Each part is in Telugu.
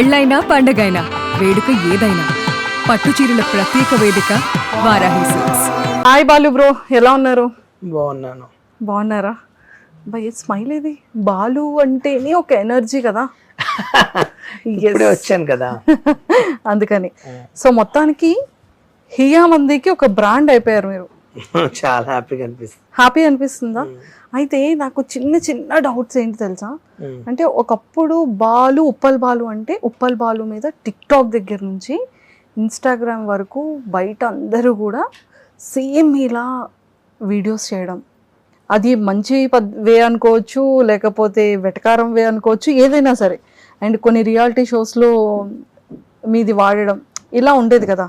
పెళ్ళైనా పండగైనా వేడుక ఏదైనా పట్టు చీరల ప్రత్యేక వేదిక Varahi silks. Hi Balu bro, ఎలా ఉన్నారు? బాగున్నాను. బాగున్నారా? భయ స్మైల్ ఇది. బాలు అంటేనే ఒక ఎనర్జీ కదా. ఇప్పుడే వచ్చాను కదా. అందుకని సో మొత్తానికి హియా మందికి ఒక బ్రాండ్ అయిపోయారు మీరు. చాలా హ్యాపీగా అనిపిస్తుంది. హ్యాపీ అనిపిస్తుందా? అయితే నాకు చిన్న చిన్న డౌట్స్ ఏంటి తెలుసా, అంటే ఒకప్పుడు బాలు ఉప్పల్ బాలు అంటే ఉప్పల్ బాలు మీద టిక్ టాక్ దగ్గర నుంచి ఇన్స్టాగ్రామ్ వరకు బయట అందరూ కూడా సేమ్ ఇలా వీడియోస్ చేయడం, అది మంచి వే అనుకోవచ్చు, లేకపోతే వెటకారం వే అనుకోవచ్చు, ఏదైనా సరే. అండ్ కొన్ని రియాలిటీ షోస్లో మీది వాడడం ఇలా ఉండేది కదా.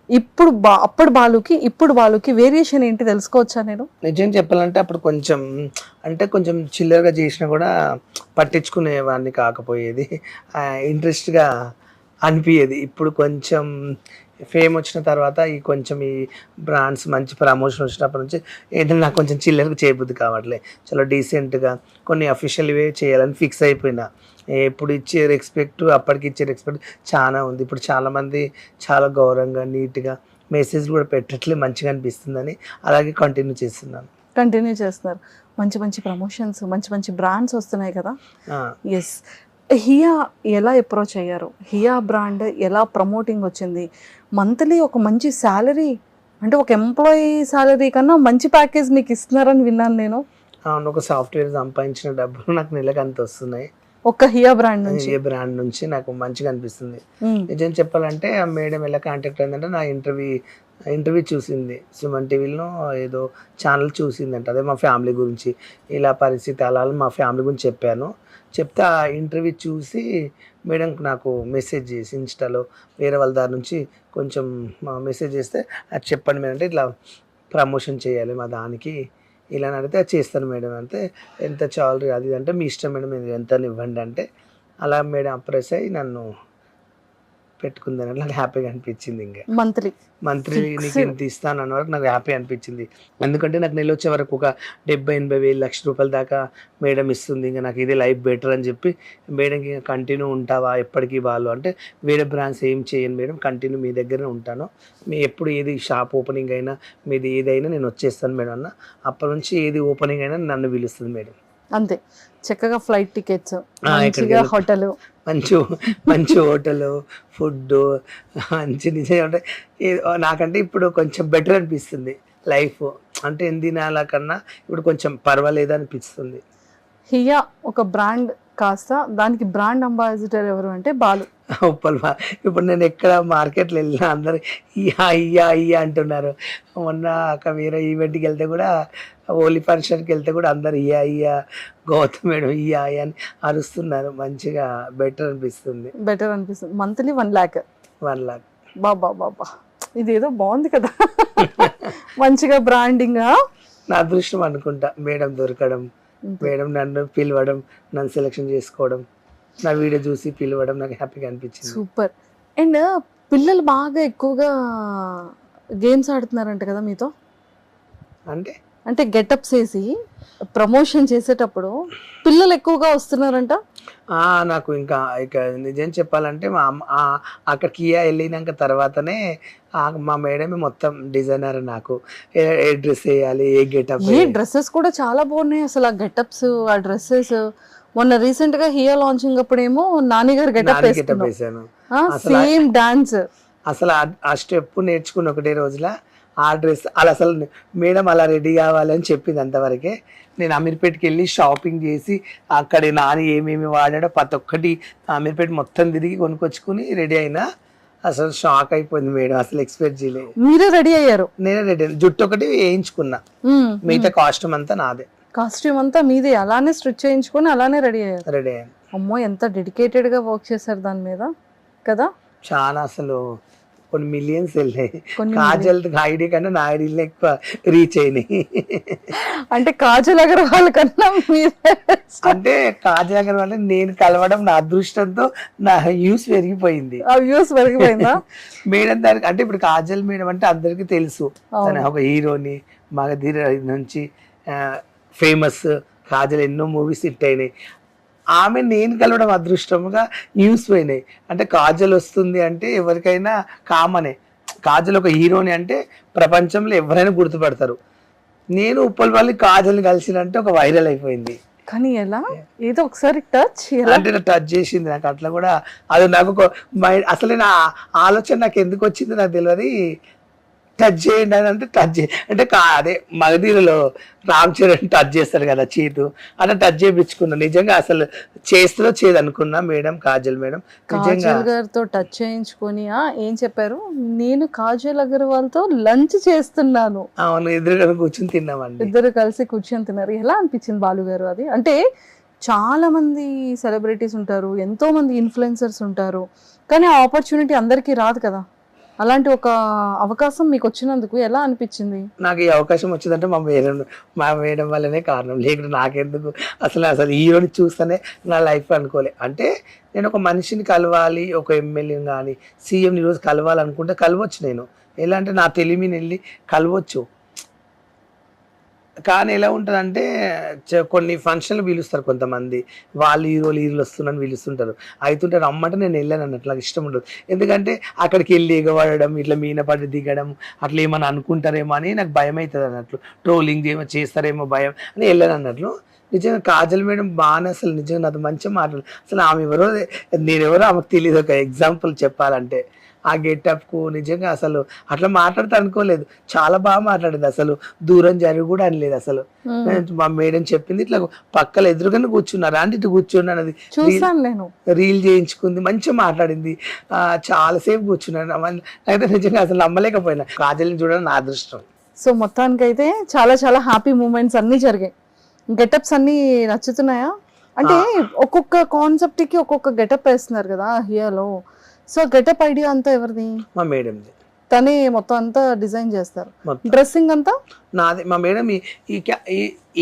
ఇప్పుడు అప్పుడు బాలుకి ఇప్పుడు బాలుకి వేరియేషన్ ఏంటి తెలుసుకోవచ్చా నేను? నిజం చెప్పాలంటే అప్పుడు కొంచెం చిల్లరగా చేసినా కూడా పట్టించుకునేవాడిని కాకపోయేది, ఇంట్రెస్ట్గా అనిపించేది. ఇప్పుడు కొంచెం ఫేమ్ వచ్చిన తర్వాత ఈ బ్రాండ్స్ మంచి ప్రమోషన్ వచ్చినప్పటి నుంచి ఏంటంటే నాకు కొంచెం చిల్లరగా చేయబుద్ది కావట్లే. చాలా డీసెంట్గా కొన్ని అఫీషియల్ వే చేయాలని ఫిక్స్ అయిపోయినా. ఇప్పుడు ఇచ్చే రెస్పెక్ట్ అప్పటికి ఇచ్చే రెస్పెక్ట్ చాలా ఉంది. ఇప్పుడు చాలామంది చాలా గౌరవంగా నీట్గా మెసేజ్ కూడా పెట్టట్లే, మంచిగా అనిపిస్తుందని అలాగే కంటిన్యూ చేస్తున్నారు. మంచి మంచి ప్రమోషన్స్, మంచి మంచి బ్రాండ్స్ వస్తున్నాయి కదా. ఎస్, హియా ఎలా అప్రోచ్ అయ్యారు? హియా బ్రాండ్ ఎలా ప్రమోటింగ్ వచ్చింది? మంత్లీ ఒక మంచి శాలరీ, అంటే ఒక ఎంప్లాయీ శాలరీ కన్నా మంచి ప్యాకేజ్ మీకు ఇస్తున్నారని విన్నాను నేను. అవును, ఒక సాఫ్ట్వేర్ సంపాదించిన డబ్బులు నాకు నెలకు అంత వస్తున్నాయి ఒక హియా బ్రాండ్ నుంచి. ఏ బ్రాండ్ నుంచి నాకు మంచిగా అనిపిస్తుంది. నిజం చెప్పాలంటే ఆ మేడం ఎలా కాంటాక్ట్ అయిందంటే నా ఇంటర్వ్యూ చూసింది సుమన్ టీవీలో, ఏదో ఛానల్ చూసిందంట. అదే మా ఫ్యామిలీ గురించి ఇలా పరిస్థితి అలా మా ఫ్యామిలీ గురించి చెప్తే ఆ ఇంటర్వ్యూ చూసి మేడం నాకు మెసేజ్ చేసి ఇన్స్టాలో వేరే వాళ్ళ దారి నుంచి కొంచెం మెసేజ్ చేస్తే అది చెప్పండి మేడం, అంటే ఇట్లా ప్రమోషన్ చేయాలి మా దానికి ఇలా అడిగితే అది చేస్తాను మేడం. అంటే ఎంత చాలరీ అది అంటే మీ ఇష్టం మేడం, మీరు ఎంత ఇవ్వండి అంటే అలా మేడం అప్రెస్ అయ్యి నన్ను పెట్టుకుందని నాకు హ్యాపీగా అనిపించింది. ఇంకా మంత్లీ నీకు ఇంత ఇస్తాను అన్న వరకు నాకు హ్యాపీ అనిపించింది. ఎందుకంటే నాకు నెల వచ్చే వరకు ఒక 70-80 లక్షల రూపాయల దాకా మేడం ఇస్తుంది. ఇంకా నాకు ఇదే లైఫ్ బెటర్ అని చెప్పి మేడంకి ఇంకా కంటిన్యూ ఉంటావా ఎప్పటికీ వాళ్ళు అంటే వేరే బ్రాండ్స్ ఏం చేయను మేడం, కంటిన్యూ మీ దగ్గరనే ఉంటాను, మీ ఎప్పుడు ఏది షాప్ ఓపెనింగ్ అయినా మీది ఏదైనా నేను వచ్చేస్తాను మేడం అన్న. అప్పటి నుంచి ఏది ఓపెనింగ్ అయినా నన్ను పిలుస్తుంది మేడం. అంతే, చక్కగా ఫ్లైట్ టికెట్స్, మంచిగా హోటల్, మంచి హోటల్, ఫుడ్ మంచి నిజం అంటే నాకంటే ఇప్పుడు కొంచెం బెటర్ అనిపిస్తుంది లైఫ్. అంటే తినాల కన్నా ఇప్పుడు కొంచెం పర్వాలేదు అనిపిస్తుంది. హియా ఒక బ్రాండ్ కాస్త దానికి బ్రాండ్ అంబాసిడర్ ఎవరు అంటే బాలు. ఇప్పుడు నేను ఎక్కడ మార్కెట్లో వెళ్ళినా అందరు ఇయ్యా అంటున్నారు. మొన్న వేరే ఈవెంట్కి వెళ్తే కూడా, హోలీ ఫంక్షన్కి వెళ్తే కూడా అందరు ఇయ్యా గౌతమ్ మేడం ఇయ్యా అని అరుస్తున్నారు. మంచిగా బెటర్ అనిపిస్తుంది. మంత్లీ 1 lakh బాబా, ఇదేదో బాగుంది కదా. మంచిగా బ్రాండింగ్. నా అదృష్టం అనుకుంటా మేడం దొరకడం, మేడం నన్ను పిలవడం, నన్ను సెలెక్షన్ చేసుకోవడం, నా వీడియో చూసి పిలవడం నాకు హ్యాపీగా అనిపించింది. సూపర్. అండ్ పిల్లలు బాగా ఎక్కువగా గేమ్స్ ఆడుతున్నారంట కదా మీతో? అంటే గెటప్స్ వేసి ప్రమోషన్ చేసేటప్పుడు పిల్లలు ఎక్కువగా వస్తున్నారంట. నాకు ఇక నిజం చెప్పాలంటే అక్కడ కియా వెళ్ళినాక తర్వాతనే మా మేడమే మొత్తం డిజైనర్. నాకు ఏ డ్రెస్ వేయాలి, ఏ గెటప్. డ్రెస్సెస్ కూడా చాలా బాగున్నాయి అసలు, ఆ గెటప్స్, ఆ డ్రెస్సెస్. మొన్న రీసెంట్ గా హియా లాంచింగ్ అప్పుడేమో నాని గారు గెటప్ వేసాను, సేమ్ డాన్స్. అసలు ఆ స్టెప్ నేర్చుకుని ఒకటే రోజుల ఆ డ్రెస్ అసలు మేడం అలా రెడీ కావాలని చెప్పింది. అంతవరకే నేను అమీర్పేట్కి వెళ్ళి షాపింగ్ చేసి అక్కడ నాని ఏమేమి వాడాడో ప్రతి ఒక్కటి అమీర్పేట మొత్తం తిరిగి కొనుక్కొచ్చుకుని రెడీ అయినా. అసలు షాక్ అయిపోయింది మేడం, అసలు ఎక్స్పెక్ట్ చేయలేదు. మీరే రెడీ అయ్యారు? నేనే రెడీ, జుట్టు ఒకటి వేయించుకున్నా, మిగతా కాస్ట్యూమ్ అంతా నాదే. కాస్ట్యూమ్ అంతా మీదే, అలానే స్టిచ్ చేయించుకొని అలానే రెడీ అయ్యాను. అమ్మో, ఎంత డెడికేటెడ్ గా వర్క్ చేశారు దాని మీద కదా. చాలా, అసలు కొన్ని మిలియన్స్ వెళ్ళాయి. కాజల్ ఐడి కన్నా నా ఐడీలో ఎక్కువ రీచ్ అయినాయి. అంటే కాజల్ అగర్వాల్ కన్నా అంటే కాజల్ అగర్వాల్ నేను కలవడం నా అదృష్టంతో నా వ్యూస్ పెరిగిపోయిందా మేడం దానికి. అంటే ఇప్పుడు కాజల్ మేడం అంటే అందరికీ తెలుసు, తన ఒక హీరోని, మగధీర నుంచి ఫేమస్. కాజల్ ఎన్నో మూవీస్ హిట్ అయినాయి. ఆమె నేను కలవడం అదృష్టంగా న్యూస్ పోయినాయి. అంటే కాజల్ వస్తుంది అంటే ఎవరికైనా కామనే. కాజల్ ఒక హీరోని అంటే ప్రపంచంలో ఎవరైనా గుర్తుపడతారు. నేను ఉప్పల్పల్లి కాజల్ని కలిసినంటే ఒక వైరల్ అయిపోయింది. కానీ ఎలా ఏదో ఒకసారి టచ్ ఎలా అంటే టచ్ చేసింది నాకు. అట్లా కూడా అది నాకు ఒక అసలు నా ఆలోచన నాకు ఎందుకు వచ్చింది నాకు తెలియదు. టచ్ చేయండి అని అంటే టచ్ అంటే అదే మగధీరలో రామ్ చరణ్ టచ్ చేస్తారు కదా చీతు, అట్లా టచ్ చేయించుకున్నా. నిజంగా అసలు చేస్తూ చేయదనుకున్నా మేడం, కాజల్ మేడం నిజంగా కాజల్ గారితో టచ్ చేయించుకొని ఏం చెప్పారు, నేను కాజల్ అగర్వాల్తో లంచ్ చేస్తున్నాను. అవును, ఎదురుగా కూర్చొని తిన్నామండి. ఇద్దరు కలిసి కూర్చొని తిన్నారు. ఎలా అనిపించింది బాలు గారు అది? అంటే చాలా మంది సెలబ్రిటీస్ ఉంటారు, ఎంతో మంది ఇన్ఫ్లుయెన్సర్స్ ఉంటారు, కానీ ఆ ఆపర్చునిటీ అందరికీ రాదు కదా. అలాంటి ఒక అవకాశం మీకు వచ్చినందుకు ఎలా అనిపించింది? నాకు ఈ అవకాశం వచ్చిందంటే మా మేడం వల్లనే కారణం. లేకుంటే నాకెందుకు అసలు హీరోని చూస్తేనే నా లైఫ్ అనుకోలే. అంటే నేను ఒక మనిషిని కలవాలి, ఒక ఎమ్మెల్యేని కానీ సీఎంని ఈరోజు కలవాలనుకుంటే కలవచ్చు. నేను ఎలా అంటే నా తెలివిని వెళ్ళి కలవచ్చు. కానీ ఎలా ఉంటుందంటే కొన్ని ఫంక్షన్లు పిలుస్తారు కొంతమంది, వాళ్ళు హీరోలు వస్తున్నారని పిలుస్తుంటారు. అవుతుంటే రమ్మంటే నేను వెళ్ళాను అన్నట్లు. నాకు ఇష్టం ఉండదు. ఎందుకంటే అక్కడికి వెళ్ళి ఎగబడడం, ఇట్లా మీనపడి దిగడం, అట్లా ఏమన్నా అనుకుంటారేమో అని నాకు భయం అవుతుంది అన్నట్లు. ట్రోలింగ్ ఏమో చేస్తారేమో భయం అని వెళ్ళాను అన్నట్లు. నిజంగా కాజల్ మేడం బాగానే అసలు నిజంగా నాతో మంచిగా మాట్లాడు. అసలు ఆమె ఎవరో నేనెవరో ఆమెకు తెలియదు. ఒక ఎగ్జాంపుల్ చెప్పాలంటే ఆ గెటప్కు నిజంగా అసలు అట్లా మాట్లాడితే అనుకోలేదు. చాలా బాగా మాట్లాడింది. అసలు దూరం జరిగి కూడా అనలేదు. అసలు మా మేడం చెప్పింది ఇట్లా పక్కల ఎదురుగానే కూర్చున్నారు, అంటే ఇటు కూర్చున్నాను, అది నేను రీల్ చేయించుకుంది, మంచిగా మాట్లాడింది. చాలాసేపు కూర్చున్నాను. అయితే నిజంగా అసలు నమ్మలేకపోయినా. కాజల్ని చూడడం నా అదృష్టం. సో మొత్తానికి అయితే చాలా చాలా హ్యాపీ మూమెంట్స్ అన్ని జరిగాయి. గెటప్స్ అన్ని నచ్చుతున్నాయా? అంటే ఒక్కొక్క కాన్సెప్ట్ కి ఒక్కొక్క గెటప్ వేస్తున్నారు కదా హియాలో. సో గెటప్ ఐడియా అంతా ఎవరిది? మా మేడంది. తనే మొత్తం అంతా డిజైన్ చేస్తారు. డ్రెస్సింగ్ అంతా నాది. మా మేడం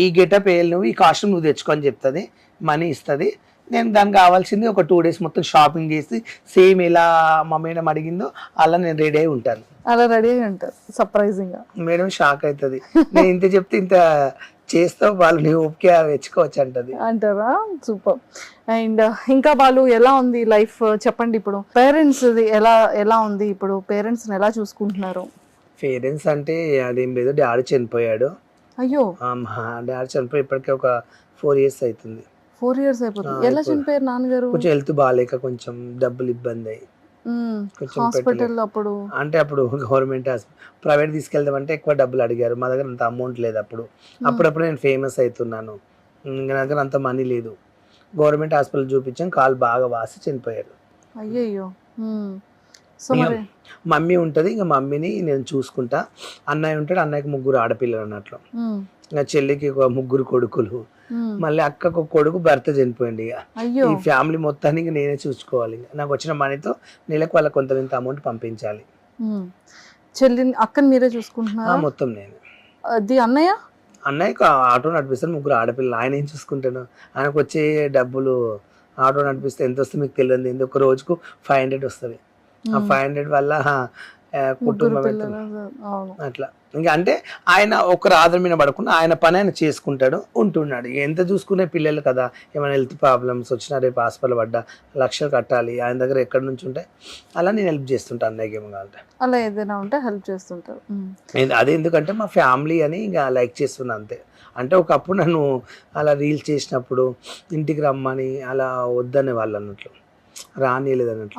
ఈ గెటప్ వేయాలి, నువ్వు ఈ కాస్ట్యూమ్ నువ్వు తెచ్చుకో అని చెప్తుంది, మనీ ఇస్తుంది. నేను దానికి కావాల్సింది ఒక 2 days మొత్తం షాపింగ్ చేసి సేమ్ ఎలా మా మేడం అడిగిందో అలా నేను రెడీ అయి ఉంటాను. అలా రెడీ అయి ఉంటారు. సర్ప్రైజింగ్ గా మేడం షాక్ అవుతుంది. నేను ఇంత చెప్తే ఇంత చేస్తావు, వాళ్ళు నీ ఓపిక తెచ్చుకోవచ్చు అంటది. అంటారా? సూపర్. అండ్ ఇంకా వాళ్ళు ఎలా ఉంది లైఫ్ చెప్పండి. ఇప్పుడు పేరెంట్స్ ఎలా ఉంది? ఇప్పుడు పేరెంట్స్ ఎలా చూసుకుంటున్నారు? పేరెంట్స్ అంటే అదేం లేదు, డాడీ చనిపోయాడు. అయ్యో, డాడీ చనిపోయి ఇప్పటికే ఒక 4 years అవుతుంది. 4 years అయిపోతుంది. ఎలా చనిపోయారు నాన్నగారు? కొంచెం హెల్త్ బాగాలేక కొంచెం డబ్బులు ఇబ్బంది అయ్యి హాస్పిటల్లో అప్పుడు అంటే అప్పుడు గవర్నమెంట్ ప్రైవేట్ తీసుకెళ్దామంటే ఎక్కువ డబ్బులు అడిగారు. మా దగ్గర అంత అమౌంట్ లేదు. అప్పుడప్పుడు నేను ఫేమస్ అవుతున్నాను, నా దగ్గర అంత మనీ లేదు. గవర్నమెంట్ హాస్పిటల్ చూపించాం, కాలు బాగా వాసి చనిపోయారు. అయ్యయ్యో. సో మరి మమ్మీ ఉంటుంది, ఇంకా మమ్మీని నేను చూసుకుంటా. అన్నయ్య ఉంటాడు, అన్నయ్యకి 3 ఆడపిల్లలు అన్నట్లు. ఇంకా చెల్లికి 3 కొడుకులు, మళ్ళీ అక్కకు ఒక కొడుకు, భర్త చనిపోయింది. ఇక ఈ ఫ్యామిలీ మొత్తానికి నేనే చూసుకోవాలి. నాకు వచ్చిన మనీతో నెలకు వాళ్ళకి కొంత అమౌంట్ పంపించాలి. చెల్లిని అక్కని మీరే చూసుకుంటున్నారా? మొత్తం నేను. అది అన్నయ్యకు ఆటో నడిపిస్తాను, 3 ఆడపిల్లలు. ఆయన ఏం చూసుకుంటాను? ఆయనకు వచ్చే డబ్బులు ఆటో నడిపిస్తే ఎంత వస్తుంది మీకు తెలియదు. ఒక రోజుకు 500 వస్తుంది. ఆ 500 వల్ల కుటుంబం అట్లా. ఇంకా అంటే ఆయన ఒకరు ఆధారం మీద పడకుండా ఆయన పని ఆయన చేసుకుంటాడు, ఉంటున్నాడు. ఎంత చూసుకునే పిల్లలు కదా, ఏమైనా హెల్త్ ప్రాబ్లమ్స్ వచ్చినా రేపు హాస్పిటల్ పడ్డా లక్షలు కట్టాలి, ఆయన దగ్గర ఎక్కడి నుంచి ఉంటే అలా నేను హెల్ప్ చేస్తుంటాను. అన్నయ్యకి ఏమో కావాలంటే అలా ఏదైనా ఉంటే హెల్ప్ చేస్తుంటారు. అదే ఎందుకంటే మా ఫ్యామిలీ అని ఇంకా లైక్ చేస్తున్నా అంతే. అంటే ఒకప్పుడు నన్ను అలా రీల్స్ చేసినప్పుడు ఇంటికి రమ్మని అలా వద్దనే వాళ్ళు అన్నట్లు, రానియలేదు అన్నట్లు.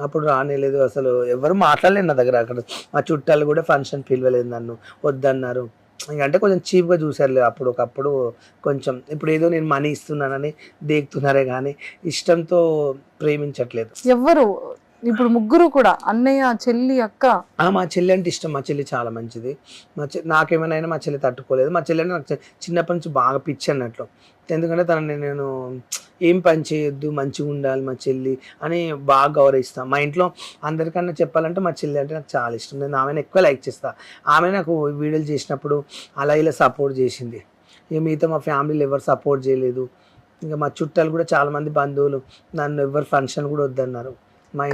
అప్పుడు రానియలేదు అసలు ఎవరు మాట్లాడలేదు నా దగ్గర. అక్కడ మా చుట్టాలు కూడా ఫంక్షన్ పిలవలేదు, నన్ను వద్దన్నారు. అంటే కొంచెం చీప్గా చూసారు ఒకప్పుడు కొంచెం. ఇప్పుడు ఏదో నేను మనీ ఇస్తున్నానని దేకుతున్నారే కానీ ఇష్టంతో ప్రేమించట్లేదు ఎవరు. ఇప్పుడు 3 కూడా అన్నయ్య, చెల్లి, అక్క. మా చెల్లి అంటే ఇష్టం. మా చెల్లి చాలా మంచిది. నాకేమైనా మా చెల్లి తట్టుకోలేదు. మా చెల్లి అంటే నాకు చిన్నప్పటి నుంచి బాగా పిచ్చి అన్నట్లు. ఎందుకంటే తనని నేను ఏం పని చేయొద్దు, మంచిగా ఉండాలి మా చెల్లి అని బాగా గౌరవిస్తాను. మా ఇంట్లో అందరికన్నా చెప్పాలంటే మా చెల్లి అంటే నాకు చాలా ఇష్టం. నేను ఆమెను ఎక్కువ లైక్ చేస్తాను. ఆమె నాకు వీడియోలు చేసినప్పుడు అలా ఇలా సపోర్ట్ చేసింది. ఇక మిగతా మా ఫ్యామిలీలో ఎవరు సపోర్ట్ చేయలేదు. ఇంకా మా చుట్టాలు కూడా చాలామంది బంధువులు నన్ను ఎవరు ఫంక్షన్ కూడా వద్దన్నారు.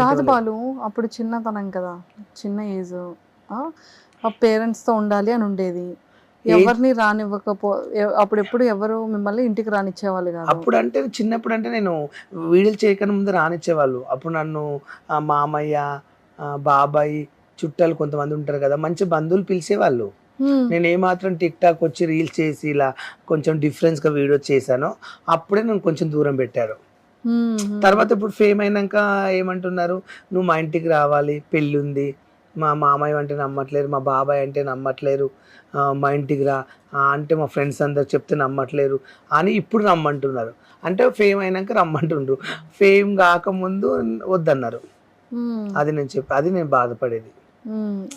కాదు బాలు, అప్పుడు చిన్నతనం కదా, చిన్న ఏజ్, పేరెంట్స్తో ఉండాలి అని ఉండేది. ఎవరిని రానివ్వకపో అప్పుడెప్పుడు ఎవరు మిమ్మల్ని ఇంటికి రానిచ్చేవాళ్ళు కాదు. అప్పుడు అంటే చిన్నప్పుడు అంటే నేను వీడియోలు చేయకనే ముందు రానిచ్చేవాళ్ళు. అప్పుడు నన్ను మామయ్య, బాబాయ్, చుట్టాలు కొంతమంది ఉంటారు కదా, మంచి బంధువులు పిలిచేవాళ్ళు. నేను ఏమాత్రం టిక్ టాక్ వచ్చి రీల్స్ చేసి ఇలా కొంచెం డిఫరెన్స్గా వీడియో చేశానో అప్పుడే నన్ను కొంచెం దూరం పెట్టారు. తర్వాత ఇప్పుడు ఫేమ్ అయినాక ఏమంటున్నారు, నువ్వు మా ఇంటికి రావాలి, పెళ్ళి ఉంది, మా మామయ్య అంటే నమ్మట్లేరు, మా బాబాయ్ అంటే నమ్మట్లేరు, మా ఇంటికి రా అంటే మా ఫ్రెండ్స్ అందరు చెప్తే నమ్మట్లేరు అని ఇప్పుడు రమ్మంటున్నారు. అంటే ఫేమ్ అయినాక రమ్మంటుండ్రు, ఫేమ్ కాకముందు వద్దన్నారు. అది నేను బాధపడేది.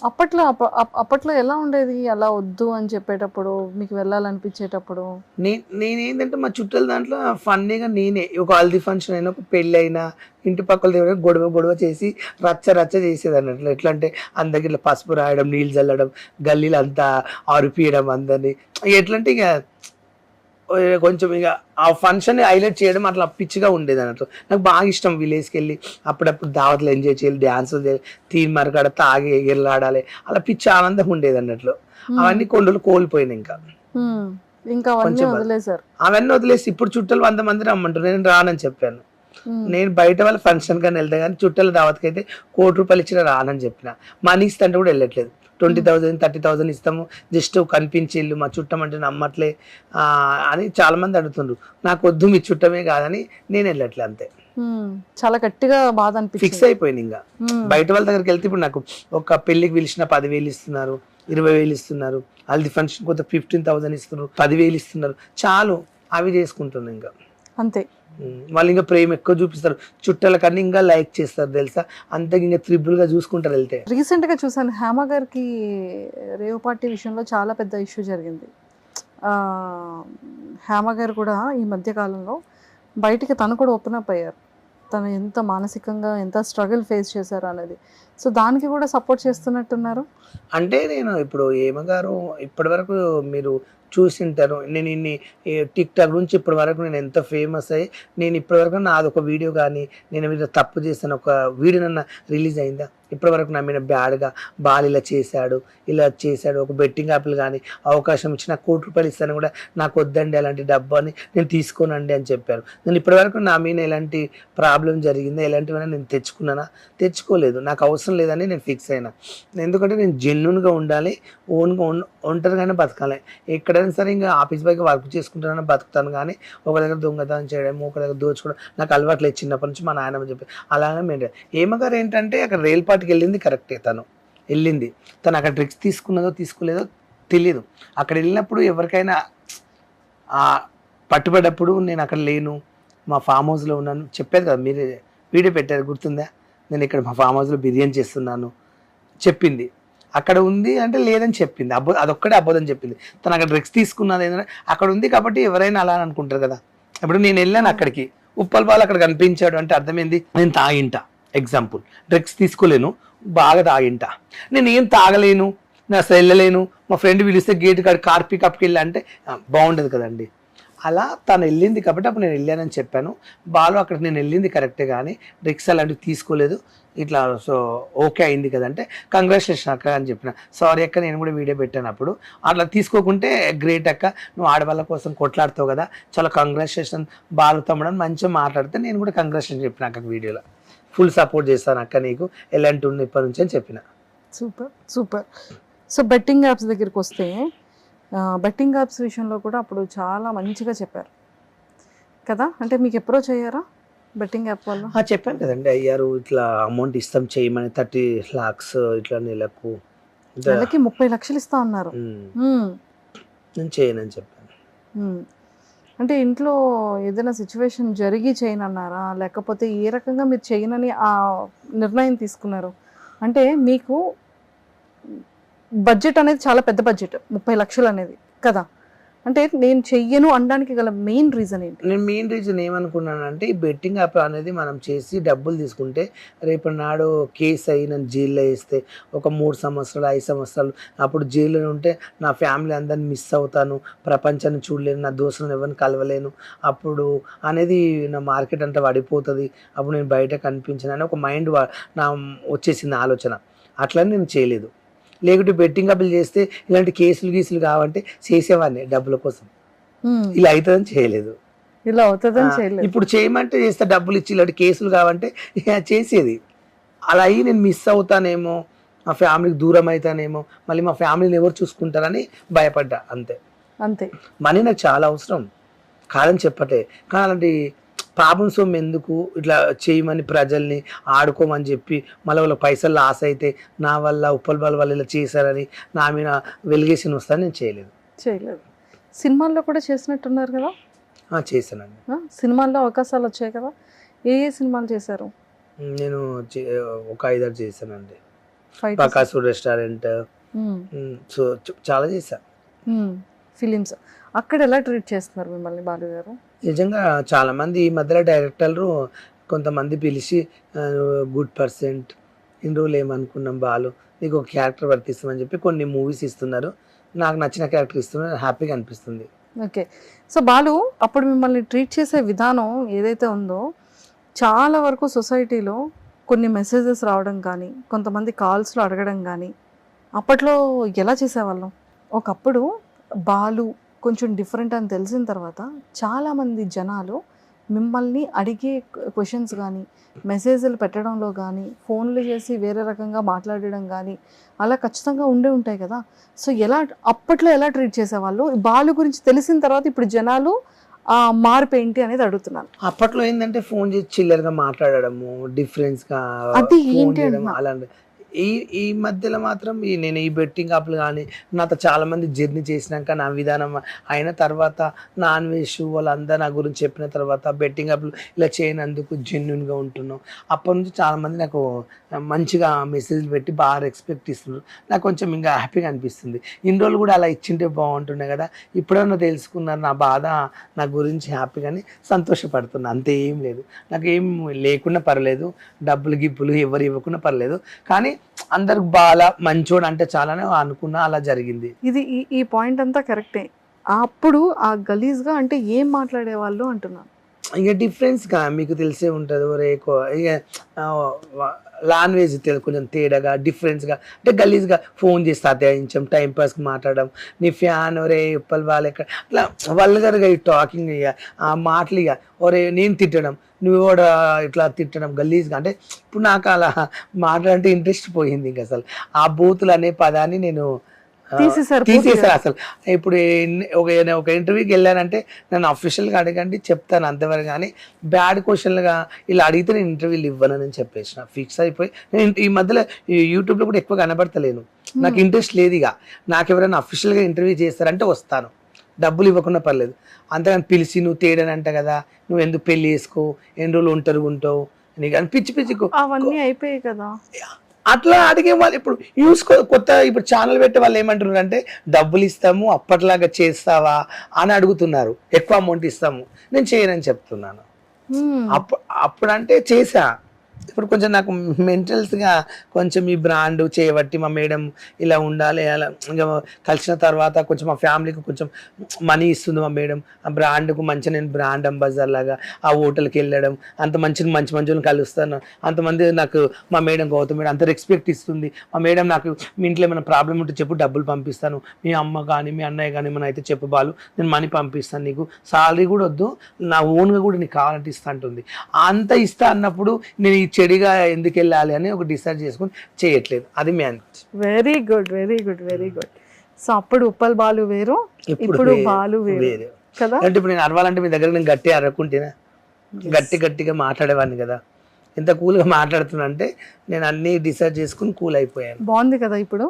అప్పట్లో ఎలా ఉండేది అలా వద్దు అని చెప్పేటప్పుడు, మీకు వెళ్ళాలనిపించేటప్పుడు? నేనేంటంటే మా చుట్టాల దాంట్లో ఫన్నీగా నేనే ఒక హల్దీ ఫంక్షన్ అయినా, ఒక పెళ్ళి అయినా, ఇంటి పక్కల దగ్గర గొడవ చేసి రచ్చ చేసేది అన్నట్లు. ఎట్లా అంటే అందరికి ఇట్లా పసుపు రాయడం, నీళ్ళు చల్లడం, గల్లీలు అంతా అరిపియడం అందరినీ. ఎట్లా అంటే ఇక కొంచెం ఇక ఆ ఫంక్షన్ హైలైట్ చేయడం అట్లా పిచ్చిగా ఉండేది అన్నట్లు. నాకు బాగా ఇష్టం విలేజ్కి వెళ్ళి అప్పుడప్పుడు దావత్లు ఎంజాయ్ చేయాలి, డ్యాన్సులు చేయాలి, తీన్ మరకాడ తాగి ఎగిరిలాడాలి, అలా పిచ్చి ఆనందంగా ఉండేది అన్నట్లు. అవన్నీ కొన్ని రోజులు కోల్పోయినాయి. అవన్నీ వదిలేసి ఇప్పుడు చుట్టాలు 100 మంది రమ్మంటారు, నేను రానని చెప్పాను. నేను బయట వాళ్ళ ఫంక్షన్ కానీ వెళ్తా కానీ చుట్టాల దావత్కి అయితే ₹1 ఇచ్చినా రానని చెప్పిన. మనీ ఇస్తుంటే కూడా వెళ్ళట్లేదు. 20,000 30,000 ఇస్తాము, జస్ట్ కనిపించి ఇల్లు మా చుట్టం అంటే నమ్మట్లే అని చాలా మంది అడుగుతుండ్రు. నాకు వద్దు, మీ చుట్టమే కాదని నేను వెళ్ళట్లే, అంతే. చాలా గట్టిగా బాధ అనిపించింది, ఫిక్స్ అయిపోయింది. ఇంకా బయట వాళ్ళ దగ్గరికి వెళ్తే ఇప్పుడు నాకు ఒక పెళ్లికి పిలిచిన 10,000 ఇస్తున్నారు, 20,000 ఇస్తున్నారు, హల్దీ ఫంక్షన్ కొంత 15,000 ఇస్తున్నారు, 10,000 ఇస్తున్నారు, చాలు అవి చేసుకుంటున్నాను ఇంకా, అంతే. వాళ్ళు ఇంకా ప్రేమ ఎక్కువ చూపిస్తారు, చుట్టాల కన్నా ఇంకా లైక్ చేస్తారు తెలుసా, అంతే ఇంకా త్రిబుల్గా చూసుకుంటారు వెళ్తే. రీసెంట్ గా చూసాను హేమ గారికి రేవ్ పార్టీ విషయంలో చాలా పెద్ద ఇష్యూ జరిగింది. హేమ గారు కూడా ఈ మధ్య కాలంలో బయటికి తను కూడా ఓపెన్ అప్ అయ్యారు, తను ఎంత మానసికంగా ఎంత స్ట్రగుల్ ఫేస్ చేశారు అనేది. సో దానికి కూడా సపోర్ట్ చేస్తున్నట్టున్నారు. అంటే నేను ఇప్పుడు ఏమగారు ఇప్పటి వరకు మీరు చూసింటారు, నేను ఇన్ని టిక్ టాక్ నుంచి ఇప్పటి వరకు నేను ఎంత ఫేమస్ అయ్యి, నేను ఇప్పటి వరకు నాది ఒక వీడియో కానీ నేను మీద తప్పు చేశాను ఒక వీడియో నన్ను రిలీజ్ అయిందా? ఇప్పటి వరకు నా మీద బ్యాడ్గా బాల్ ఇలా చేశాడు, ఒక బెట్టింగ్ యాప్లు కానీ అవకాశం ఇచ్చి నాకు ₹1 ఇస్తాను కూడా నాకు వద్దండి అలాంటి డబ్బు అని నేను తీసుకోనండి అని చెప్పారు. నేను ఇప్పటివరకు నా మీద ఎలాంటి ప్రాబ్లం జరిగిందా, ఎలాంటివైనా నేను తెచ్చుకోలేదు, నాకు అవసరం లేదని నేను ఫిక్స్ అయినా. ఎందుకంటే నేను జెన్యున్గా ఉండాలి, ఓన్గా ఒంటరిగానే బతకాలి. ఎక్కడైనా సరే ఇంకా ఆఫీస్ బైక్ వర్క్ చేసుకుంటానని బతుకుతాను, కానీ ఒక దగ్గర దొంగతనం చేయడం, ఒక దగ్గర దోచుకోవడం నాకు అలవాట్లేదు చిన్నప్పటి నుంచి, మా నాయనమ్మ చెప్పి అలాగే మేము. ఏమగారు ఏంటంటే అక్కడ రైల్ పార్టీకి వెళ్ళింది కరెక్టే, తను అక్కడ డ్రగ్స్ తీసుకున్నదో తీసుకోలేదో తెలియదు. అక్కడ వెళ్ళినప్పుడు ఎవరికైనా పట్టుబడ్డప్పుడు నేను అక్కడ లేను, మా ఫామ్ హౌస్లో ఉన్నాను చెప్పేది కదా, మీరే వీడియో పెట్టారు గుర్తుందా, నేను ఇక్కడ మా ఫామ్ హౌస్లో బిర్యానీ చేస్తున్నాను చెప్పింది. అక్కడ ఉంది అంటే లేదని చెప్పింది, అదొక్కడే అబద్ధం చెప్పింది. తను అక్కడ డ్రగ్స్ తీసుకున్నది ఏంటంటే అక్కడ ఉంది కాబట్టి ఎవరైనా అలా అనుకుంటారు కదా. ఇప్పుడు నేను వెళ్ళాను అక్కడికి, ఉప్పల్ బాల్ అక్కడ కనిపించాడు అంటే అర్థమైంది నేను తాగింటా. ఎగ్జాంపుల్, డ్రగ్స్ తీసుకోలేను, బాగా తాగింటా, నేను ఏం తాగలేను, నేను అసలు వెళ్ళలేను, మా ఫ్రెండ్ పిలిస్తే గేట్ కాడ కార్ పికప్కి వెళ్ళా అంటే బాగుండదు కదండి. అలా తను వెళ్ళింది కాబట్టి అప్పుడు నేను వెళ్ళానని చెప్పాను. బాలు అక్కడ నేను వెళ్ళింది కరెక్టే కానీ డ్రగ్స్ అలాంటివి తీసుకోలేదు, ఇట్లా సో ఓకే అయింది కదంటే కంగ్రాచులేషన్ అక్క అని చెప్పిన. సారీ అక్క, నేను కూడా వీడియో పెట్టాను అప్పుడు, అట్లా తీసుకోకుంటే గ్రేట్ అక్క, నువ్వు ఆడవాళ్ళ కోసం కొట్లాడుతావు కదా, చాలా కంగ్రాచులేషన్ బాలు తమ్ముడని మంచిగా మాట్లాడితే నేను కూడా కంగ్రాచులేషన్ చెప్పిన అక్క, వీడియోలో ఫుల్ సపోర్ట్ చేస్తాను అక్క నీకు, ఎలాంటి ఉన్న ఇప్పటి నుంచి అని చెప్పిన. సూపర్. సో బెట్టింగ్ యాప్స్ దగ్గరికి వస్తే, బెట్టింగ్ యాప్స్ విషయంలో కూడా అప్పుడు చాలా మంచిగా చెప్పారు కదా, అంటే మీకు అప్రోచ్ అయ్యారా బెట్టింగ్ యాప్ వల్ల? చెప్పాను కదండి, అయ్యారు, ఇట్లా అమౌంట్ ఇస్తాం చేయమని 30 lakhs ఇట్లా నెలకి 30 లక్షలు ఇస్తా ఉన్నారు. నేను చేయనని చెప్పాను. అంటే ఇంట్లో ఏదైనా సిచ్యువేషన్ జరిగి చేయనన్నారా, లేకపోతే ఏ రకంగా మీరు చేయనని ఆ నిర్ణయం తీసుకున్నారు? అంటే మీకు బడ్జెట్ అనేది చాలా పెద్ద బడ్జెట్, 30 లక్షలు అనేది కదా, అంటే నేను చెయ్యను అనడానికి గల మెయిన్ రీజన్ ఏంటి? నేను మెయిన్ రీజన్ ఏమనుకున్నానంటే, ఈ బెట్టింగ్ యాప్ అనేది మనం చేసి డబ్బులు తీసుకుంటే రేపు నాడు కేసు అయ్యి నన్ను జైల్లో వేస్తే ఒక 3 సంవత్సరాలు 5 సంవత్సరాలు అప్పుడు జైల్లో ఉంటే నా ఫ్యామిలీ అందరిని మిస్ అవుతాను, ప్రపంచాన్ని చూడలేను, నా దోస్తులను ఎవరిని కలవలేను, అప్పుడు అనేది నా మార్కెట్ అంతా పడిపోతుంది, అప్పుడు నేను బయట కనిపించాను అని ఒక మైండ్ నా వచ్చేసింది ఆలోచన. అట్లని నేను చేయలేదు. లేకుంటే బెట్టింగ్ అప్పులు చేస్తే ఇలాంటి కేసులు కావంటే చేసేవాడిని డబ్బుల కోసం. ఇలా అవుతుందని చేయలేదు. ఇలా అవుతుందని చేయలేదు. ఇప్పుడు చేయమంటే చేస్తే డబ్బులు ఇచ్చి ఇలాంటి కేసులు కావంటే చేసేది. అలా అయ్యి నేను మిస్ అవుతానేమో, మా ఫ్యామిలీకి దూరం అవుతానేమో, మళ్ళీ మా ఫ్యామిలీని ఎవరు చూసుకుంటారని భయపడ్డా అంతే. అంతే. మనీ నాకు చాలా అవసరం కాదని చెప్పటే, కానీ అలాంటి పాపం సొమ్ము ఎందుకు ఇట్లా చేయమని ప్రజల్ని ఆడుకోమని చెప్పి మళ్ళీ వాళ్ళ పైసలు లాస్ అయితే నా వల్ల ఉప్పల్ బాల్ వాళ్ళు ఇలా చేశారని నా మీద వెలిగేషన్ వస్తాను నేను చేయలేదు. సినిమాల్లో కూడా చేసినట్టున్నారు కదా? చేశానండి. సినిమాల్లో అవకాశాలు వచ్చాయి కదా, ఏ సినిమాలు చేశారు? నేను ఒక 5-6 చేశానండి. బకాసూర్ రెస్టారెంట్, సో చాలా చేశా ఫిలిమ్స్. అక్కడ ఎలా ట్రీట్ చేస్తున్నారు మిమ్మల్ని బాలు గారు? నిజంగా చాలా మంది ఈ మధ్యలో డైరెక్టర్లు కొంతమంది పిలిచి గుడ్ పర్సెంట్, ఇన్ని రోజులు ఏమనుకున్నాం బాలు నీకు ఒక క్యారెక్టర్ వర్తిస్తామని చెప్పి కొన్ని మూవీస్ ఇస్తున్నారు. నాకు నచ్చిన క్యారెక్టర్ ఇస్తున్నారు, హ్యాపీగా అనిపిస్తుంది. ఓకే. సో బాలు, అప్పుడు మిమ్మల్ని ట్రీట్ చేసే విధానం ఏదైతే ఉందో చాలా వరకు సొసైటీలో కొన్ని మెసేజెస్ రావడం కానీ, కొంతమంది కాల్స్లో అడగడం కానీ, అప్పట్లో ఎలా చేసేవాళ్ళం? ఒకప్పుడు బాలు కొంచెం డిఫరెంట్ అని తెలిసిన తర్వాత చాలామంది జనాలు మిమ్మల్ని అడిగే క్వశ్చన్స్ కానీ, మెసేజ్లు పెట్టడంలో కానీ, ఫోన్లు చేసి వేరే రకంగా మాట్లాడడం కానీ అలా ఖచ్చితంగా ఉంటాయి కదా. సో అప్పట్లో ఎలా ట్రీట్ చేసేవాళ్ళు? బాలు గురించి తెలిసిన తర్వాత ఇప్పుడు జనాలు ఆ మార్పు ఏంటి అనేది అడుగుతున్నాను. అప్పట్లో ఏంటంటే ఫోన్ చేసి చిల్లరగా మాట్లాడడము, డిఫరెన్స్గా అది ఏంటి అలాంటి. ఈ మధ్యలో మాత్రం నేను ఈ బెట్టింగ్ యాప్లు కానీ నాతో చాలామంది జర్నీ చేసినాక నా విధానం అయిన తర్వాత నాన్ వెజ్ వాళ్ళందరూ నా గురించి చెప్పిన తర్వాత బెట్టింగ్ యాప్లు ఇలా చేయనందుకు జెన్యున్గా ఉంటున్నాం. అప్పటి నుంచి చాలామంది నాకు మంచిగా మెసేజ్లు పెట్టి బాగా రెస్పెక్ట్ ఇస్తున్నారు. నాకు కొంచెం ఇంకా హ్యాపీగా అనిపిస్తుంది. ఇన్ని రోజులు కూడా అలా ఇచ్చింటే బాగుంటుండే కదా, ఇప్పుడన్నా తెలుసుకున్నారు నా బాధ, నా గురించి హ్యాపీగానే సంతోషపడుతున్నా. అంతే, ఏం లేదు. నాకు ఏం లేకున్నా పర్లేదు, డబ్బులు గిప్పులు ఎవరు ఇవ్వకున్నా పర్లేదు, కానీ అందరికి బాగా మంచోడు అంటే చాలానే అనుకున్నా, అలా జరిగింది. ఇది ఈ పాయింట్ అంతా కరెక్టే. అప్పుడు ఆ గలీజ్గా అంటే ఏం మాట్లాడేవాళ్ళు అంటున్నాను. ఇక డిఫరెన్స్గా మీకు తెలిసే ఉంటుంది. ఇక లాంగ్వేజ్ కొంచెం తేడాగా డిఫరెన్స్గా అంటే గలీజ్గా ఫోన్ చేస్తే అత్యాయించం, టైంపాస్కి మాట్లాడడం, నీ ఫ్యాన్ ఒరే ఉప్పల్ వాళ్ళు ఎక్కడ అట్లా వల్గర్గా ఈ టాకింగ్, ఇక ఆ మాటలు, ఇక ఒరే నేను తిట్టడం, నువ్వు కూడా ఇట్లా తిట్టడం గలీజ్గా. అంటే ఇప్పుడు నాకు అలా మాట్లాడంటే ఇంట్రెస్ట్ పోయింది. ఇంక అసలు ఆ బూతులు అనే పదాన్ని నేను తీసేసారు అసలు. ఇప్పుడు ఒక ఇంటర్వ్యూకి వెళ్ళానంటే నన్ను అఫీషియల్గా అడగండి చెప్తాను అంతవరకు, కానీ బ్యాడ్ క్వశ్చన్లుగా ఇలా అడిగితే నేను ఇంటర్వ్యూలు ఇవ్వనని చెప్పేసిన, ఫిక్స్ అయిపోయి. నేను ఈ మధ్యలో యూట్యూబ్లో కూడా ఎక్కువ కనబడతలేను, నాకు ఇంట్రెస్ట్ లేదు. ఇక నాకు ఎవరైనా అఫీషియల్గా ఇంటర్వ్యూ చేస్తారంటే వస్తాను, డబ్బులు ఇవ్వకుండా పర్లేదు. అంతేగాని పిలిచి నువ్వు తేడనంట కదా, నువ్వు ఎందుకు పెళ్లి చేసుకో, ఎన్ని రోజులు ఉంటావు నీకు అని పిచ్చి అవన్నీ అయిపోయాయి కదా. అట్లా అడిగే వాళ్ళు ఇప్పుడు కొత్త ఇప్పుడు ఛానల్ పెట్టే వాళ్ళు ఏమంటున్నారు అంటే డబ్బులు ఇస్తాము అప్పట్లాగా చేస్తావా అని అడుగుతున్నారు, ఎక్కువ అమౌంట్ ఇస్తాము. నేను చేయనని చెప్తున్నాను. అప్పుడంటే చేసా, ఇప్పుడు కొంచెం నాకు మెంటల్స్గా కొంచెం ఈ బ్రాండ్ చేయబట్టి మా మేడం ఇలా ఉండాలి, అలా ఇంకా కలిసిన తర్వాత కొంచెం మా ఫ్యామిలీకి కొంచెం మనీ ఇస్తుంది మా మేడం. ఆ బ్రాండ్కు మంచిగా నేను బ్రాండ్ అంబాసిడర్ లాగా ఆ హోటల్కి వెళ్ళడం, అంత మంచి వాళ్ళని కలుస్తాను. అంతమంది నాకు మా మేడం గౌతమ్ మేడం అంత రెస్పెక్ట్ ఇస్తుంది. మా మేడం నాకు మీ ఇంట్లో ఏమైనా ప్రాబ్లం ఉంటే చెప్పు, డబ్బులు పంపిస్తాను, మీ అమ్మ కానీ మీ అన్నయ్య కానీ ఏమైనా అయితే చెప్పు బాలు, నేను మనీ పంపిస్తాను, నీకు సాలరీ కూడా వద్దు, నా ఓన్గా కూడా నీకు కావాలంటే ఇస్తా అంటుంది. అంత ఇస్తా అన్నప్పుడు నేను చెడిగా ఎందుకు వెళ్ళాలి అని ఒక డిసైడ్ చేసుకుని చేయట్లేదు. అది మ్యాన్. Very good. సో అప్పుడు ఉప్పల్ బాలు వేరు, ఇప్పుడు బాలు వేరు కదా. అంటే ఇప్పుడు నేను అరవాలంటే మీ దగ్గర నేను గట్టి అరకుంటేనా, గట్టిగా మాట్లాడేవాడిని కదా. ఎంత కూల్గా మాట్లాడుతున్నా అంటే నేను అన్ని డిసైడ్ చేసుకుని కూల్ అయిపోయాను. బాగుంది కదా. ఇప్పుడు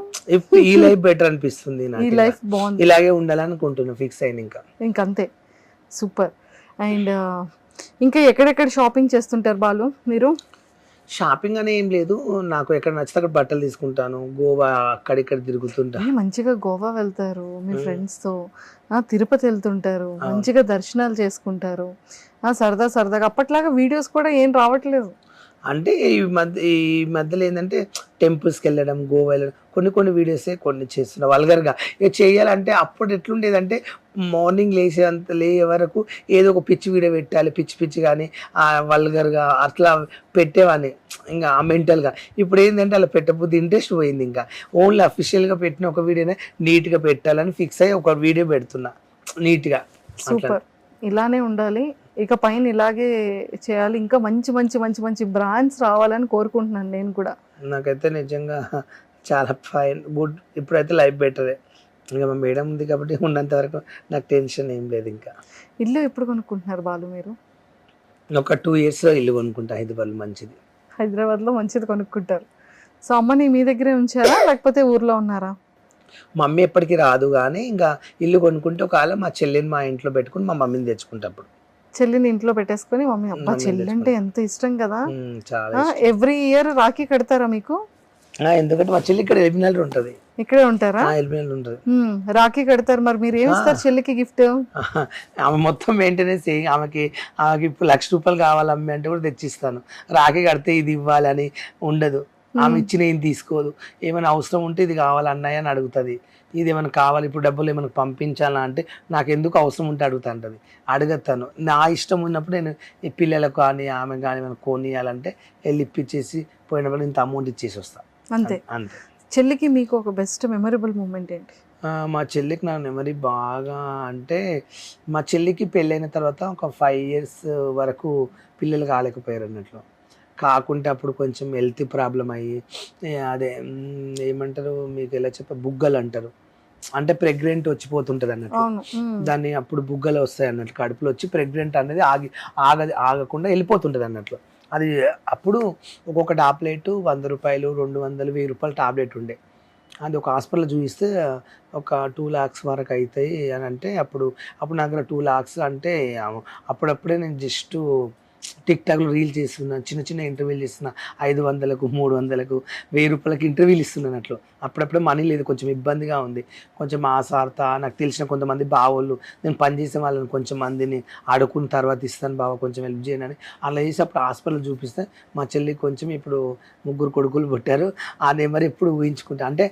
ఈ లైఫ్ బెటర్ అనిపిస్తుంది నాకు, ఈ లైఫ్ బాగుంది, ఇలాగే ఉండాలనుకుంటున్నా, ఫిక్స్ అయిన ఇంకంతే. సూపర్. అండ్ ఇంకా ఎక్కడెక్కడ షాపింగ్ చేస్తుంటారు బాలు మీరు? షాపింగ్ అనే ఏం లేదు, నాకు ఎక్కడ నచ్చితే అక్కడ బట్టలు తీసుకుంటాను, గోవా అక్కడిక్కడ తిరుగుతుంటా. మంచిగా గోవా వెళ్తారు మీ ఫ్రెండ్స్తో, తిరుపతి వెళ్తుంటారు, మంచిగా దర్శనాలు చేసుకుంటారు, సరదాగా. అప్పట్లాగా వీడియోస్ కూడా ఏం రావట్లేదు. అంటే ఈ మధ్యలో ఏంటంటే టెంపుల్స్కి వెళ్ళడం, గోవా వెళ్ళడం, కొన్ని వీడియోసే కొన్ని చేస్తున్నా వల్గర్గా. ఇక చేయాలంటే అప్పుడు ఎట్లుండేదంటే మార్నింగ్ లేచే వరకు ఏదో ఒక పిచ్చి వీడియో పెట్టాలి, పిచ్చి కానీ వల్గర్గా అట్లా పెట్టేవాడిని ఇంకా మెంటల్గా. ఇప్పుడు ఏంటంటే అలా పెట్టబుద్ధి ఇంట్రెస్ట్ పోయింది. ఇంకా ఓన్లీ అఫీషియల్గా పెట్టిన ఒక వీడియోనే నీట్గా పెట్టాలని ఫిక్స్ అయ్యి ఒక వీడియో పెడుతున్నా నీట్గా. సూపర్, ఇలానే ఉండాలి. ఇక పైన ఇలాగే చేయాలి. ఇంకా మంచి మంచి మంచి మంచి బ్రాండ్స్ రావాలని కోరుకుంటున్నాను నేను కూడా. నాకైతే నిజంగా చాలా ఫైన్ గుడ్. ఇప్పుడైతే లైఫ్ బెటరే. ఇంకా మా మేడం ఉంది కాబట్టి ఉన్నంత వరకు నాకు టెన్షన్ ఏం లేదు. ఇంకా ఇల్లు ఎప్పుడు కొనుక్కుంటున్నారు బాలు మీరు? ఒక 2 yearsలో ఇల్లు కొనుక్కుంటా హైదరాబాద్లో మంచిది. హైదరాబాద్లో మంచిది కొనుక్కుంటారు. సో అమ్మని మీ దగ్గరే ఉంచారా లేకపోతే ఊర్లో ఉన్నారా? మమ్మీ ఎప్పటికీ రాదు, కానీ ఇంకా ఇల్లు కొనుక్కుంటే ఒకవేళ మా చెల్లిని మా ఇంట్లో పెట్టుకుని మా మమ్మీని తెచ్చుకుంటా. అప్పుడు చెల్లిని ఇంట్లో పెట్టేసుకొని మమ్మీ. అబ్బా, మమ్మీని చెల్లి అంటే ఎంత ఇష్టం కదా. చాలా ఎవ్రీ ఇయర్ రాఖీ కడతారా మీకు? ఎందుకంటే మా చెల్లి ఇక్కడ ఎల్బినల్ ఉంటుంది. ఇక్కడే ఉంటారా? ఎల్బినల్ ఉంటుంది. రాఖీ కడతారు. మరి మీరు ఏమి ఇస్తారు చెల్లికి గిఫ్ట్? ఆమె మొత్తం మెయింటెనెన్స్ ఆమెకి ఇప్పుడు ₹1,00,000 కావాలి అమ్మి అంటే కూడా తెచ్చిస్తాను. రాఖీ కడితే ఇది ఇవ్వాలని ఉండదు. ఆమె ఇచ్చిన ఏం తీసుకోదు. ఏమైనా అవసరం ఉంటే ఇది కావాలి అన్నయ్య అని అడుగుతుంది. ఇది ఏమైనా కావాలి, ఇప్పుడు డబ్బులు ఏమైనా పంపించాలా అంటే నాకు ఎందుకు అవసరం ఉంటే అడుగుతా అంటది. అడుగుతాను. నా ఇష్టం ఉన్నప్పుడు నేను ఈ పిల్లలకు కానీ ఆమె కానీ ఏమైనా కొనియాలంటే వెళ్ళి ఇప్పించేసి పోయినప్పుడు ఇంత అమౌంట్ ఇచ్చేసి వస్తాను. అంతే అంతే. చెల్లికి మీకు ఒక బెస్ట్ మెమరబుల్ మూమెంట్ ఏంటి? మా చెల్లికి నా మెమరీ బాగా అంటే మా చెల్లికి పెళ్ళైన తర్వాత ఒక 5 years వరకు పిల్లలు కాలేకపోయారు అన్నట్లు. కాకుంటే అప్పుడు కొంచెం హెల్త్ ప్రాబ్లం అయ్యి అదే ఏమంటారు మీకు ఎలా బుగ్గలు అంటారు, అంటే ప్రెగ్నెంట్ వచ్చిపోతుంటుంది అన్నట్టు. దాన్ని అప్పుడు బుగ్గలు వస్తాయి అన్నట్లు, కడుపులో వచ్చి ప్రెగ్నెంట్ అనేది ఆగకుండా వెళ్ళిపోతుంటుంది అన్నట్లు. అది అప్పుడు ఒక్కొక్క టాబ్లెట్ ₹100, $200, ₹1000 టాబ్లెట్ ఉండే. అది ఒక హాస్పిటల్ చూపిస్తే ఒక 2 lakhs వరకు అవుతాయి అని అంటే అప్పుడు నా దగ్గర 2 lakhs అంటే అప్పుడప్పుడే నేను జస్ట్ టిక్టాక్లో రీల్ చేస్తున్నా, చిన్న ఇంటర్వ్యూలు చేస్తున్నా. 500కు, 300కు, ₹1000 ఇంటర్వ్యూలు ఇస్తున్నాను అట్లా. అప్పుడప్పుడే మనీ లేదు, కొంచెం ఇబ్బందిగా ఉంది. కొంచెం ఆసార్త నాకు తెలిసిన కొంతమంది బావోళ్ళు, నేను పనిచేసే వాళ్ళని కొంచెం మందిని అడుకున్న తర్వాత ఇస్తాను బావ కొంచెం హెల్ప్ చేయను అని అలా చేసి అప్పుడు హాస్పిటల్ చూపిస్తే మా చెల్లికి కొంచెం ఇప్పుడు 3 కొడుకులు పుట్టారు. ఆ నెంబర్ ఎప్పుడు ఊహించుకుంటా. అంటే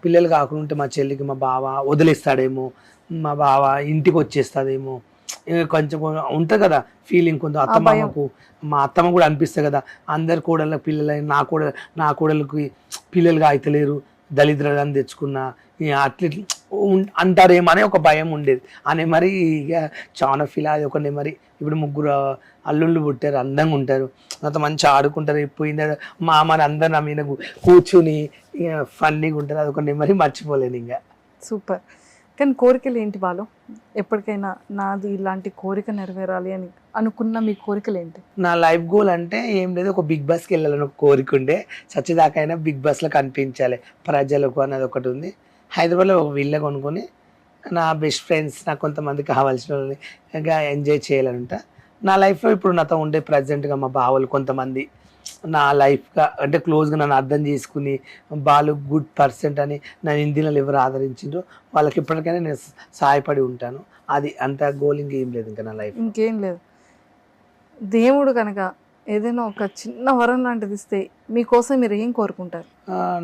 పిల్లలు కాకుండా మా చెల్లికి మా బావ వదిలేస్తాడేమో, మా బావ ఇంటికి వచ్చేస్తాడేమో, కొంచెం ఉంటుంది కదా ఫీలింగ్. కొంచెం అత్తమ్మకు మా అత్తమ్మ కూడా అనిపిస్తుంది కదా, అందరి కోడళ్ళకి పిల్లలు నా కోడలకి పిల్లలుగా అయితలేరు, దళిద్రాన్ని తెచ్చుకున్నా అట్లా అంటారేమో అనే ఒక భయం ఉండేది. అనే మరి ఇక చాలా ఫీల్ అది ఒక నెమరీ. ఇప్పుడు 3 అల్లుళ్ళు పుట్టారు, అందంగా ఉంటారు, నాతో మంచిగా ఆడుకుంటారు. పోయింది మా అమ్మని అందరు నా మీద కూర్చుని ఫన్నీగా ఉంటారు. అదొక నెమరీ మర్చిపోలేను ఇంకా. సూపర్. కానీ కోరికలు ఏంటి బాలు? ఎప్పటికైనా నాది ఇలాంటి కోరిక నెరవేరాలి అని అనుకున్న మీ కోరికలు ఏంటి? నా లైఫ్ గోల్ అంటే ఏం లేదు, ఒక బిగ్ బాస్కి వెళ్ళాలని ఒక కోరిక ఉండే. చచ్చేదాకైనా బిగ్ బాస్లో కనిపించాలి ప్రజలకు అన్నది ఒకటి ఉంది. హైదరాబాద్లో ఒక విల్ల కొనుక్కొని నా బెస్ట్ ఫ్రెండ్స్, నాకు కొంతమంది కావాల్సిన వాళ్ళని ఇంకా ఎంజాయ్ చేయాలంట. నా లైఫ్లో ఇప్పుడు నాతో ఉండే ప్రజెంట్గా మా బావలు కొంతమంది నా లైఫ్గా అంటే క్లోజ్గా నన్ను అర్థం చేసుకుని బాలు గుడ్ పర్సెంట్ అని నన్ను హిందీలో ఎవరు ఆదరించిండ్రో వాళ్ళకి ఇప్పటికైనా నేను సహాయపడి ఉంటాను. అది అంత గోల్ ఇంకేం లేదు ఇంకా నా లైఫ్. ఇంకేం లేదు. దేవుడు కనుక ఏదైనా ఒక చిన్న వరం లాంటిది ఇస్తే మీకోసం మీరు ఏం కోరుకుంటారు?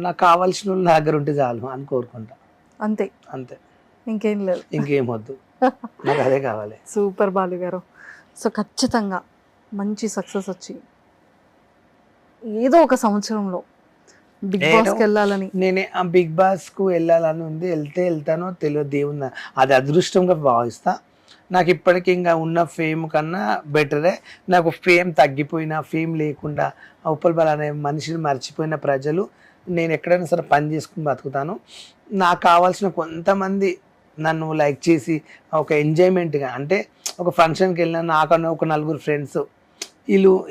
నాకు కావాల్సిన వాళ్ళు నా దగ్గర ఉంటే చాలు అని కోరుకుంటా. అంతే. ఇంకేం లేదు, ఇంకేం వద్దు, నాకు అదే కావాలి. సూపర్ బాలు గారు. సో ఖచ్చితంగా మంచి సక్సెస్ వచ్చి ఏదో ఒక సంవత్సరంలో బిగ్ బాస్కి వెళ్ళాలని. నేనే ఆ బిగ్ బాస్కు వెళ్ళాలని ఉంది. వెళ్తానో తెలియదు, దేవుని అది అదృష్టంగా భావిస్తా. నాకు ఇప్పటికీ ఇంకా ఉన్న ఫేమ్ కన్నా బెటరే. నాకు ఫేమ్ తగ్గిపోయినా, ఫేమ్ లేకుండా ఉప్పల్ అనే మనిషిని మర్చిపోయిన ప్రజలు, నేను ఎక్కడైనా సరే పని చేసుకుని బతుకుతాను. నాకు కావాల్సిన కొంతమంది నన్ను లైక్ చేసి ఒక ఎంజాయ్మెంట్గా, అంటే ఒక ఫంక్షన్కి వెళ్ళినా నాకన్నా ఒక 4 ఫ్రెండ్స్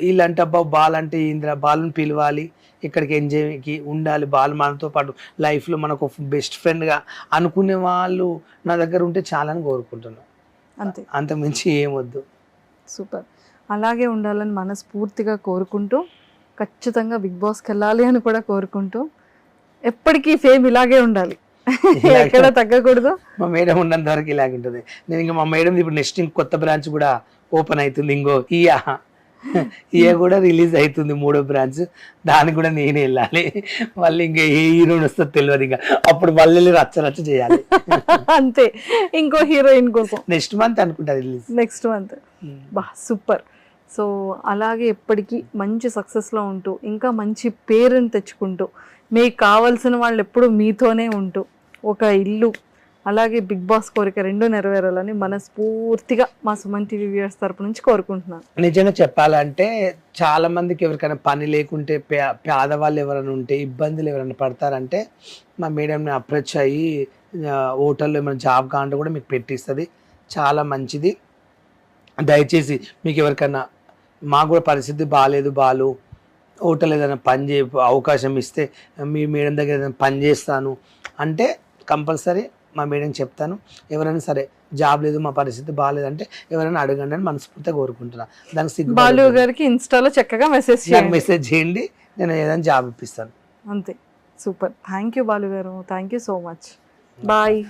వీళ్ళంటే అబ్బా బాల్ అంటే ఇంద్ర బాలుని పిలవాలి, ఇక్కడికి ఎంజాయ్కి ఉండాలి, బాల్ మనతో పాటు లైఫ్లో మనకు బెస్ట్ ఫ్రెండ్గా అనుకునే వాళ్ళు నా దగ్గర ఉంటే చాలని కోరుకుంటున్నాను. అంత మించి ఏమొద్దు. సూపర్. అలాగే ఉండాలని మనస్ఫూర్తిగా కోరుకుంటూ, ఖచ్చితంగా బిగ్ బాస్కి వెళ్ళాలి అని కూడా కోరుకుంటూ, ఎప్పటికీ ఫేమ్ ఇలాగే ఉండాలి, ఎక్కడ తగ్గకూడదు. మా మేడం ఉన్నంత వరకు ఇలాగే ఉంటుంది. నేను ఇంకా మా మేడం ఇప్పుడు నెక్స్ట్ కొత్త బ్రాంచ్ కూడా ఓపెన్ అవుతుంది. ఇక కూడా రిలీజ్ అవుతుంది 3వ బ్రాంచ్, దానికి కూడా నేనే వెళ్ళాలి. మళ్ళీ ఇంకా ఏ హీరోయిన్ వస్తుందో తెలియదు, ఇంకా అప్పుడు మళ్ళీ రచ్చ చేయాలి. అంతే, ఇంకో హీరోయిన్ కోసం నెక్స్ట్ మంత్ అనుకుంటా రిలీజ్. Next month. బా సూపర్. సో అలాగే ఎప్పటికీ మంచి సక్సెస్లో ఉంటూ ఇంకా మంచి పేరుని తెచ్చుకుంటూ మీకు కావాల్సిన వాళ్ళు ఎప్పుడు మీతోనే ఉంటూ ఒక ఇల్లు అలాగే బిగ్ బాస్ కోరిక 2 నెరవేరాలని మనస్ఫూర్తిగా మా సుమన్ టీవీ వ్యూయర్స్ తరపు నుంచి కోరుకుంటున్నాను. నిజంగా చెప్పాలంటే చాలా మందికి ఎవరికైనా పని లేకుంటే పేదవాళ్ళు ఎవరైనా ఉంటే ఇబ్బందులు ఎవరైనా పడతారంటే మా మేడంని అప్రోచ్ అయ్యి హోటల్లో ఏమైనా జాబ్ కావాలంటే కూడా మీకు పెట్టిస్తుంది. చాలా మంచిది. దయచేసి మీకు ఎవరికైనా మాకు కూడా పరిస్థితి బాగాలేదు హోటల్ ఏదైనా పని అవకాశం ఇస్తే మీ మేడం దగ్గర ఏదైనా పని చేస్తాను అంటే కంపల్సరీ మా మేడం చెప్తాను. ఎవరైనా సరే జాబ్ లేదు మా పరిస్థితి బాగాలేదంటే ఎవరైనా అడగండి అని మనస్ఫూర్తిగా కోరుకుంటున్నాను. దానికి బాలు గారికి ఇన్స్టాలో చక్కగా మెసేజ్ చేయండి, నేను ఏదైనా జాబ్ ఇప్పిస్తాను. అంతే. సూపర్. థ్యాంక్ యూ బాలు గారు, thank you so much. Bye.